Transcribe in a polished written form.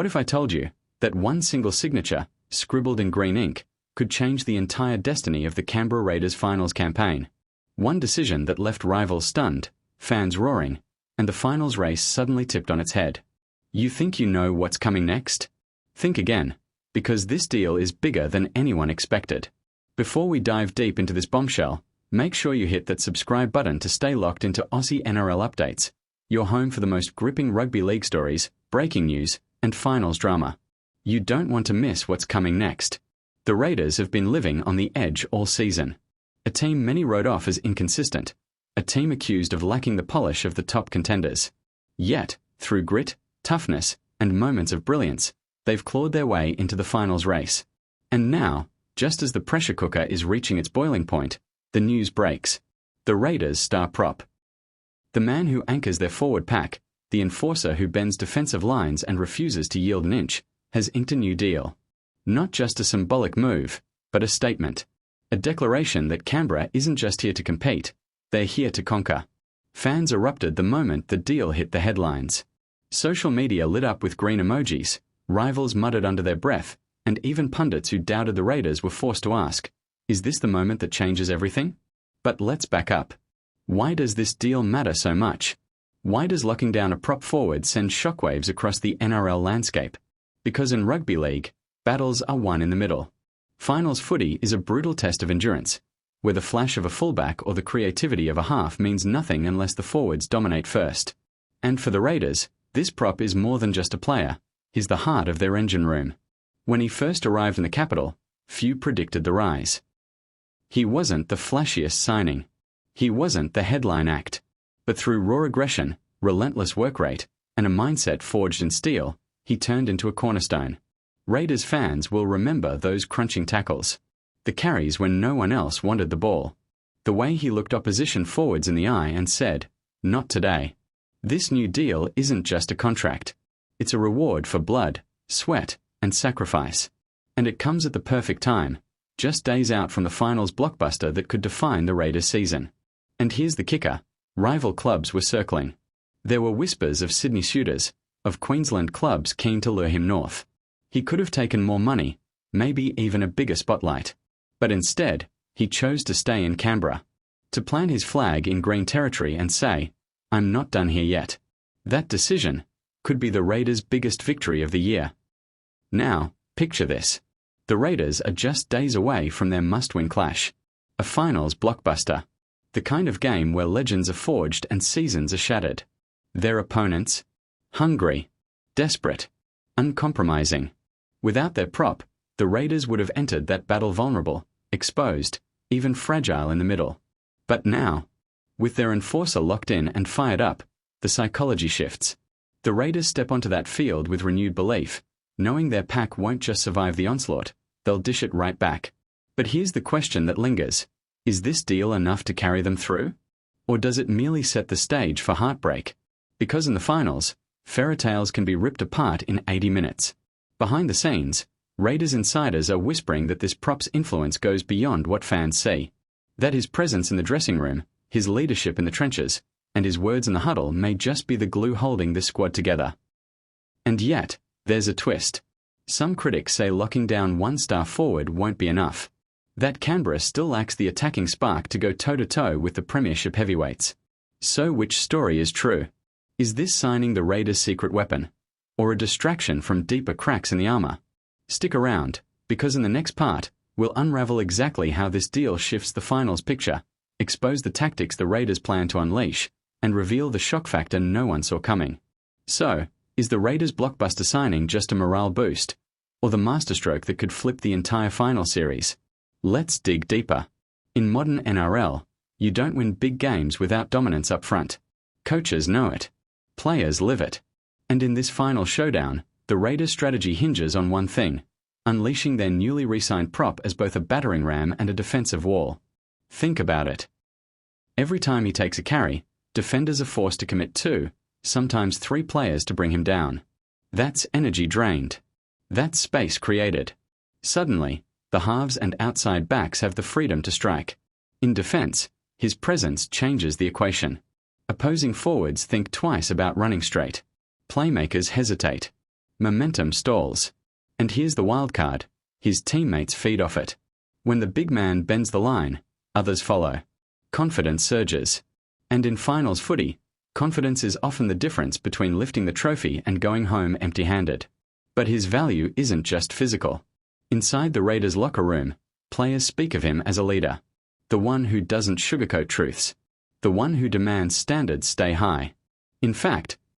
What if I told you that one single signature, scribbled in green ink, could change the entire destiny of the Canberra Raiders finals campaign? One decision that left rivals stunned, fans roaring, and the finals race suddenly tipped on its head. You think you know what's coming next? Think again, because this deal is bigger than anyone expected. Before we dive deep into this bombshell, make sure you hit that subscribe button to stay locked into Aussie NRL updates, your home for the most gripping rugby league stories, breaking news, and finals drama. You don't want to miss what's coming next. The Raiders have been living on the edge all season. A team many wrote off as inconsistent, a team accused of lacking the polish of the top contenders. Yet, through grit, toughness, and moments of brilliance, they've clawed their way into the finals race. And now, just as the pressure cooker is reaching its boiling point, the news breaks. The Raiders' star prop, the man who anchors their forward pack, the enforcer who bends defensive lines and refuses to yield an inch, has inked a new deal. Not just a symbolic move, but a statement. A declaration that Canberra isn't just here to compete, they're here to conquer. Fans erupted the moment the deal hit the headlines. Social media lit up with green emojis, rivals muttered under their breath, and even pundits who doubted the Raiders were forced to ask, is this the moment that changes everything? But let's back up. Why does this deal matter so much? Why does locking down a prop forward send shockwaves across the NRL landscape? Because in rugby league, battles are won in the middle. Finals footy is a brutal test of endurance, where the flash of a fullback or the creativity of a half means nothing unless the forwards dominate first. And for the Raiders, this prop is more than just a player. He's the heart of their engine room. When he first arrived in the capital, few predicted the rise. He wasn't the flashiest signing. He wasn't the headline act. But through raw aggression, relentless work rate, and a mindset forged in steel, he turned into a cornerstone. Raiders fans will remember those crunching tackles, the carries when no one else wanted the ball, the way he looked opposition forwards in the eye and said, "Not today." This new deal isn't just a contract. It's a reward for blood, sweat, and sacrifice. And it comes at the perfect time, just days out from the finals blockbuster that could define the Raiders' season. And here's the kicker. Rival clubs were circling. There were whispers of Sydney suitors, of Queensland clubs keen to lure him north. He could have taken more money, maybe even a bigger spotlight. But instead, he chose to stay in Canberra, to plant his flag in green territory and say, "I'm not done here yet." That decision could be the Raiders' biggest victory of the year. Now, picture this. The Raiders are just days away from their must-win clash, a finals blockbuster, the kind of game where legends are forged and seasons are shattered. Their opponents, hungry, desperate, uncompromising. Without their prop, the Raiders would have entered that battle vulnerable, exposed, even fragile in the middle. But now, with their enforcer locked in and fired up, the psychology shifts. The Raiders step onto that field with renewed belief, knowing their pack won't just survive the onslaught, they'll dish it right back. But here's the question that lingers. Is this deal enough to carry them through? Or does it merely set the stage for heartbreak? Because in the finals, fairy tales can be ripped apart in 80 minutes. Behind the scenes, Raiders insiders are whispering that this prop's influence goes beyond what fans see. That his presence in the dressing room, his leadership in the trenches, and his words in the huddle may just be the glue holding this squad together. And yet, there's a twist. Some critics say locking down one star forward won't be enough. That Canberra still lacks the attacking spark to go toe-to-toe with the premiership heavyweights. So which story is true? Is this signing the Raiders' secret weapon, or a distraction from deeper cracks in the armor? Stick around, because in the next part, we'll unravel exactly how this deal shifts the finals picture, expose the tactics the Raiders plan to unleash, and reveal the shock factor no one saw coming. So, is the Raiders' blockbuster signing just a morale boost, or the masterstroke that could flip the entire final series? Let's dig deeper. In modern NRL, you don't win big games without dominance up front. Coaches know it. Players live it. And in this final showdown, the Raiders' strategy hinges on one thing: unleashing their newly re-signed prop as both a battering ram and a defensive wall. Think about it. Every time he takes a carry, defenders are forced to commit 2, sometimes 3 players to bring him down. That's energy drained. That's space created. Suddenly, the halves and outside backs have the freedom to strike. In defense, his presence changes the equation. Opposing forwards think twice about running straight. Playmakers hesitate. Momentum stalls. And here's the wild card: his teammates feed off it. When the big man bends the line, others follow. Confidence surges. And in finals footy, confidence is often the difference between lifting the trophy and going home empty-handed. But his value isn't just physical. Inside the Raiders' locker room, players speak of him as a leader. The one who doesn't sugarcoat truths. The one who demands standards stay high. In fact,